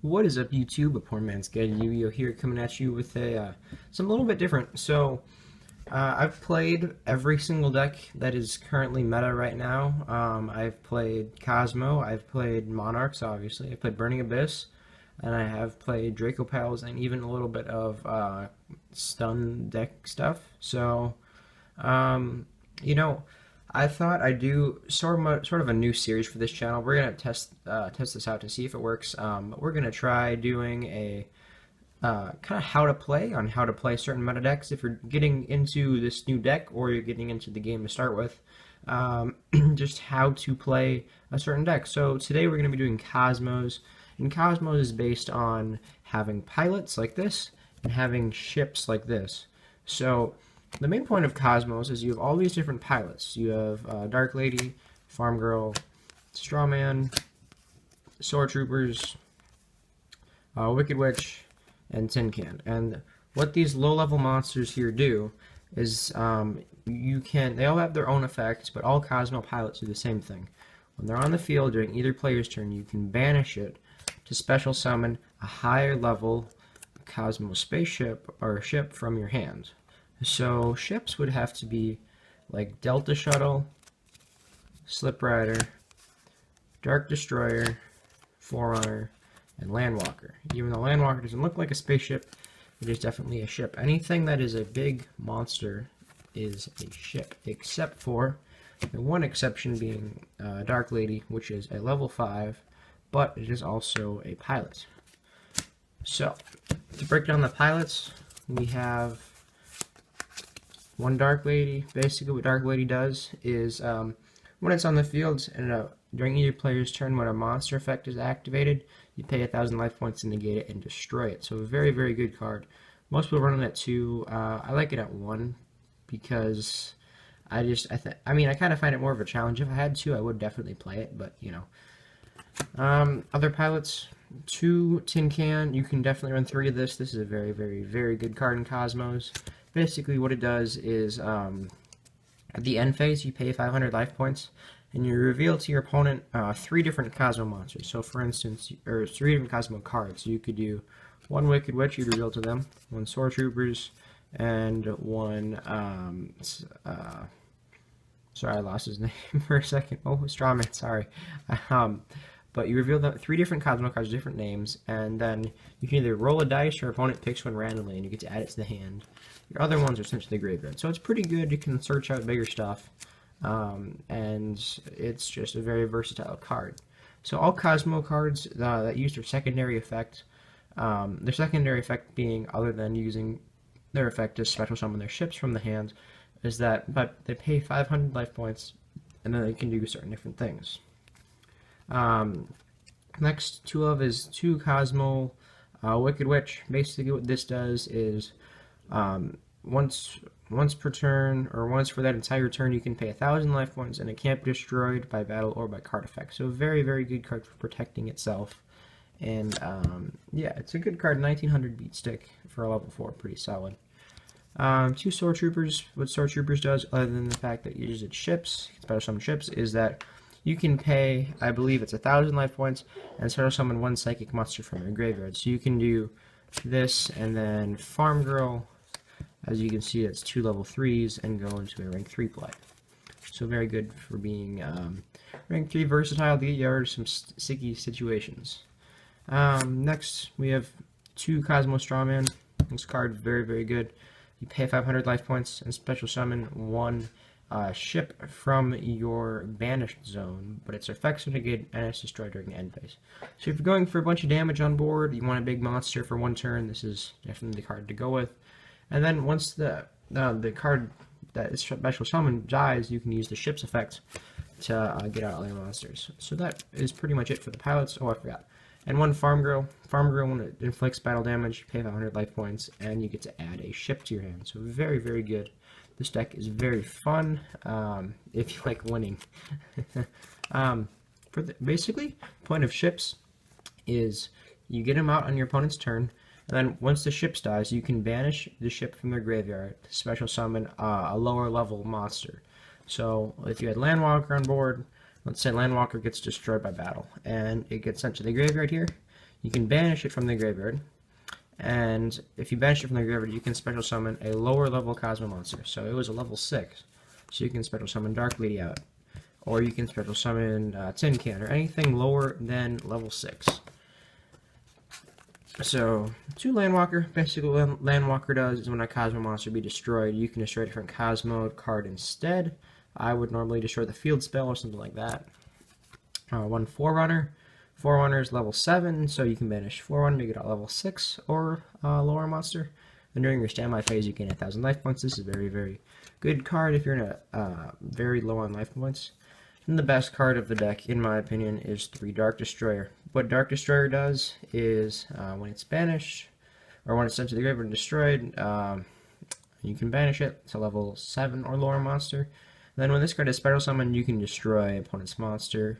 What is up, YouTube? A poor man's guide, Yugioh here, coming at you with something a little bit different. I've played every single deck that is currently meta right now. I've played KOZMO, I've played Monarchs, obviously, I've played Burning Abyss, and I have played Draco Pals, and even a little bit of stun deck stuff. Um, you know, I thought I'd do sort of a new series for this channel. We're gonna test this out to see if it works. But we're gonna try doing a kind of how to play certain meta decks if you're getting into this new deck or you're getting into the game to start with. Just how to play a certain deck. So today we're gonna be doing Cosmos, and Cosmos is based on having pilots like this and having ships like this. So the main point of Cosmos is you have all these different pilots. You have Dark Lady, Farm Girl, Strawman, Sword Troopers, Wicked Witch, and Tin Can. And what these low-level monsters here do is they all have their own effects, but all Cosmo pilots do the same thing. When they're on the field during either player's turn, you can banish it to special summon a higher level Cosmo spaceship or ship from your hand. So ships would have to be like Delta Shuttle, Slip Rider, Dark Destroyer, Forerunner, and Landwalker. Even though Landwalker doesn't look like a spaceship, it is definitely a ship. Anything that is a big monster is a ship, except for the one exception being Dark Lady, which is a level 5, but it is also a pilot. So, to break down the pilots, we have one Dark Lady. Basically what Dark Lady does is when it's on the field and during either player's turn when a monster effect is activated, you pay 1,000 life points to negate it and destroy it. So a very, very good card. Most people run it at 2. I like it at 1 because I kind of find it more of a challenge. If I had 2, I would definitely play it, but you know. Other pilots, 2 Tin Can. You can definitely run 3 of this. This is a very, very, very good card in Cosmos. Basically what it does is at the end phase you pay 500 life points and you reveal to your opponent 3 different Cosmo monsters. So for instance, or 3 different Cosmo cards. So you could do 1 Wicked Witch, you'd reveal to them, 1 Sword Troopers, and 1 sorry, I lost his name for a second. Oh, Strawman, sorry. But you reveal the 3 different Cosmo cards, different names, and then you can either roll a dice or your opponent picks one randomly and you get to add it to the hand. Your other ones are sent to the graveyard. So it's pretty good. You can search out bigger stuff. And it's just a very versatile card. So all Cosmo cards that use their secondary effect, being, other than using their effect to special summon their ships from the hand, is that but they pay 500 life points and then they can do certain different things. Next is 2 Cosmo Wicked Witch. Basically what this does is once per turn, or once for that entire turn, you can pay 1,000 life points and it can't be destroyed by battle or by card effect. So very, very good card for protecting itself. And yeah, it's a good card. 1900 beat stick for a level 4, pretty solid. 2 Sword Troopers. What Sword Troopers does, other than the fact that it uses its ships, special summon ships, is that you can pay, I believe it's 1,000 life points, and special summon 1 psychic monster from your graveyard. So you can do this, and then Farm Girl. As you can see, it's 2 level 3s and go into a rank 3 play. So very good for being rank 3 versatile to get you out of some sticky situations. Next, we have 2 Cosmo Strawman. This card very, very good. You pay 500 life points and special summon 1 ship from your banished zone, but its effects are negated and it's destroyed during the end phase. So if you're going for a bunch of damage on board, you want a big monster for 1 turn, this is definitely the card to go with. And then once the card that is special summoned dies, you can use the ship's effect to get out other monsters. So that is pretty much it for the pilots. Oh, I forgot. And 1 Farm Girl. Farm Girl, when it inflicts battle damage, you pay 500 life points, and you get to add a ship to your hand. So very, very good. This deck is very fun if you like winning. Basically, point of ships is you get them out on your opponent's turn, and then once the ship dies, you can banish the ship from their graveyard to special summon a lower level monster. So if you had Landwalker on board, let's say Landwalker gets destroyed by battle, and it gets sent to the graveyard here, You can banish it from the graveyard, and if you banish it from the graveyard, you can special summon a lower level KOZMO monster. So it was a level 6, so you can special summon Dark Lady out, or you can special summon Tin Can, or anything lower than level 6. So, 2 Landwalker. Basically what Landwalker does is when a KOZMO monster be destroyed, you can destroy a different KOZMO card instead. I would normally destroy the field spell or something like that. 1 Forerunner. Forerunner is level 7, so you can banish Forerunner, make it a level 6 or lower monster. And during your standby phase, you gain 1,000 life points. This is a very, very good card if you're in a very low on life points. And the best card of the deck, in my opinion, is 3 Dark Destroyer. What Dark Destroyer does is, when it's banished, or when it's sent to the graveyard and destroyed, you can banish it to level 7 or lower monster. Then when this card is special summoned, you can destroy opponent's monster.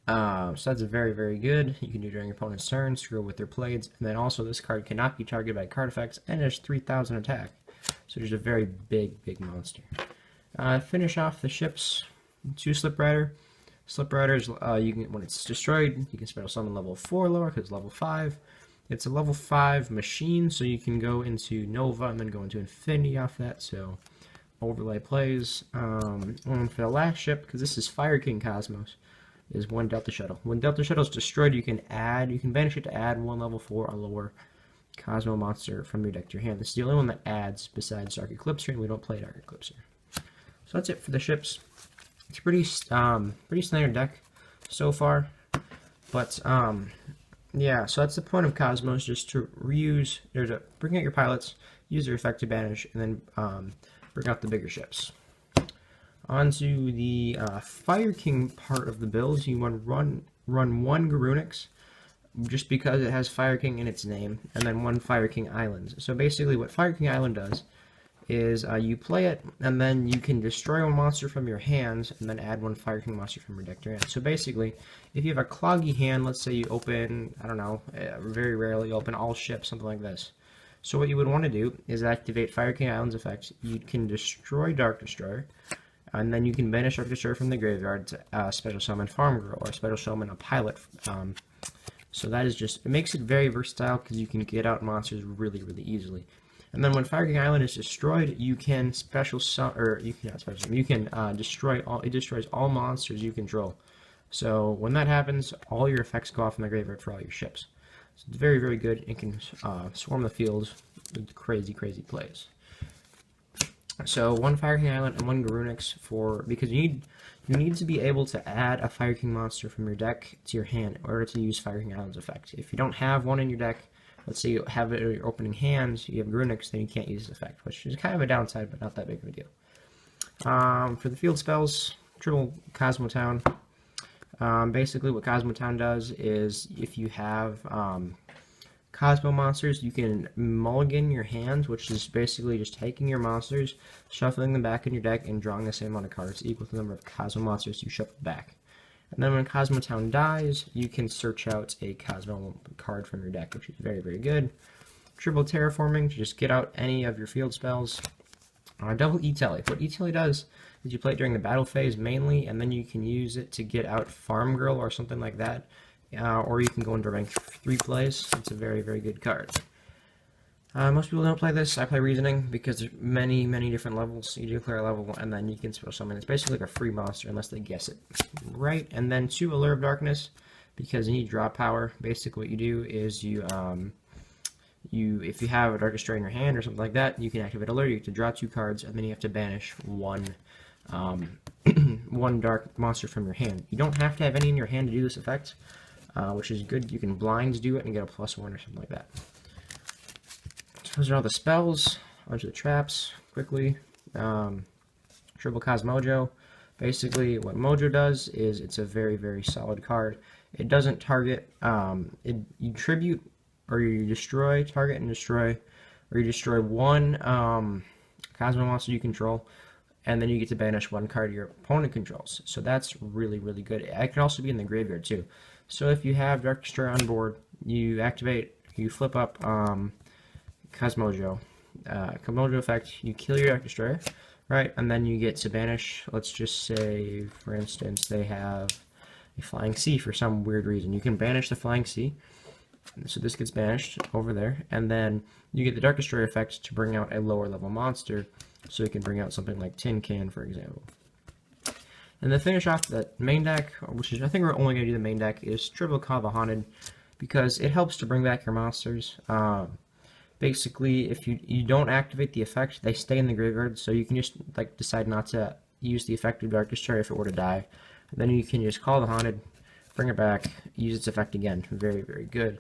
So that's very, very good. You can do during your opponent's turn, screw with their blades, and then also this card cannot be targeted by card effects, and it has 3,000 attack. So there's a very big, big monster. Finish off the ships. 2 Slip Rider. Slip Riders, when it's destroyed, you can special summon level 4 lower because level 5. It's a level 5 machine, so you can go into Nova and then go into Infinity off that. So overlay plays. And for the last ship, because this is Fire King Cosmos, is 1 Delta Shuttle. When Delta Shuttle is destroyed, you can banish it to add 1 level 4 or lower KOZMO monster from your deck to your hand. This is the only one that adds besides Dark Eclipse, and we don't play Dark Eclipse. So that's it for the ships. It's pretty standard deck so far, but yeah. So that's the point of Cosmos, just to reuse, or to bring out your pilots, use their effect to banish, and then bring out the bigger ships. Onto the Fire King part of the builds, you want to run 1 Garunix, just because it has Fire King in its name, and then 1 Fire King Island. So basically, what Fire King Island does is you play it, and then you can destroy 1 monster from your hands, and then add 1 Fire King monster from your deck to your hand. So basically, if you have a cloggy hand, let's say you open, I don't know, very rarely you open all ships, something like this. So what you would want to do is activate Fire King Island's effect. You can destroy Dark Destroyer, and then you can banish Dark Destroyer from the graveyard to special summon Farm Girl, or special summon a pilot. So that is just, it makes it very versatile because you can get out monsters really, really easily. And then when Fire King Island is destroyed, you can special summon, or you can not special summon, you can destroy all. It destroys all monsters you control. So when that happens, all your effects go off in the graveyard for all your ships. So it's very, very good. It can swarm the fields with crazy, crazy plays. So 1 Fire King Island and 1 Garunix because you need to be able to add a Fire King monster from your deck to your hand in order to use Fire King Island's effect. If you don't have one in your deck, let's say you have it in your opening hands, you have Garunix, then you can't use this effect, which is kind of a downside, but not that big of a deal. For the field spells, triple KOZMO Town. Basically what KOZMO Town does is if you have KOZMO monsters, you can mulligan your hands, which is basically just taking your monsters, shuffling them back in your deck, and drawing the same amount of cards equal to the number of KOZMO monsters you shuffle back. And then when KOZMO Town dies, you can search out a KOZMO card from your deck, which is very, very good. Triple Terraforming, to just get out any of your field spells. Double E-Telly. What E-Telly does is you play it during the battle phase mainly, and then you can use it to get out Farm Girl or something like that. Or you can go into rank 3 plays. It's a very, very good card. Most people don't play this. I play Reasoning because there's many, many different levels. You declare a level, and then you can special summon. It's basically like a free monster unless they guess it right. And then 2 Allure of Darkness because you need draw power. Basically, what you do is if you have a Dark Destroyer in your hand or something like that, you can activate Allure. You have to draw 2 cards, and then you have to banish 1 dark monster from your hand. You don't have to have any in your hand to do this effect, which is good. You can blinds do it and get a +1 or something like that. Those are all the spells. Onto the traps, quickly. Triple KOZMO. Basically, what Mojo does is it's a very, very solid card. It doesn't target, you tribute, or you destroy, target and destroy, or you destroy 1 KOZMO monster you control, and then you get to banish 1 card your opponent controls. So that's really, really good. It can also be in the graveyard too. So if you have Dark Destroyer on board, you flip up KOZMO. KOZMO effect, you kill your Dark Destroyer, right? And then you get to banish, let's just say, for instance, they have a Flying Sea for some weird reason. You can banish the Flying Sea, So this gets banished over there, and then you get the Dark Destroyer effect to bring out a lower level monster, so you can bring out something like Tin Can, for example. And then finish off that main deck, which is, I think we're only going to do the main deck, is Triple Kava Haunted, because it helps to bring back your monsters. Basically, if you don't activate the effect, they stay in the graveyard, so you can just like decide not to use the effect of Dark Destroyer if it were to die. And then you can just call the Haunted, bring it back, use its effect again. Very, very good.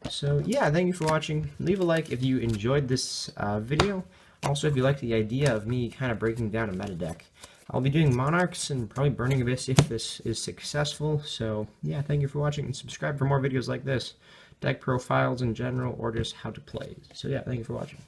So yeah, thank you for watching. Leave a like if you enjoyed this video. Also, if you like the idea of me kind of breaking down a meta deck. I'll be doing Monarchs and probably Burning Abyss if this is successful. So yeah, thank you for watching, and subscribe for more videos like this. Deck profiles in general, or just how to play. So yeah, thank you for watching.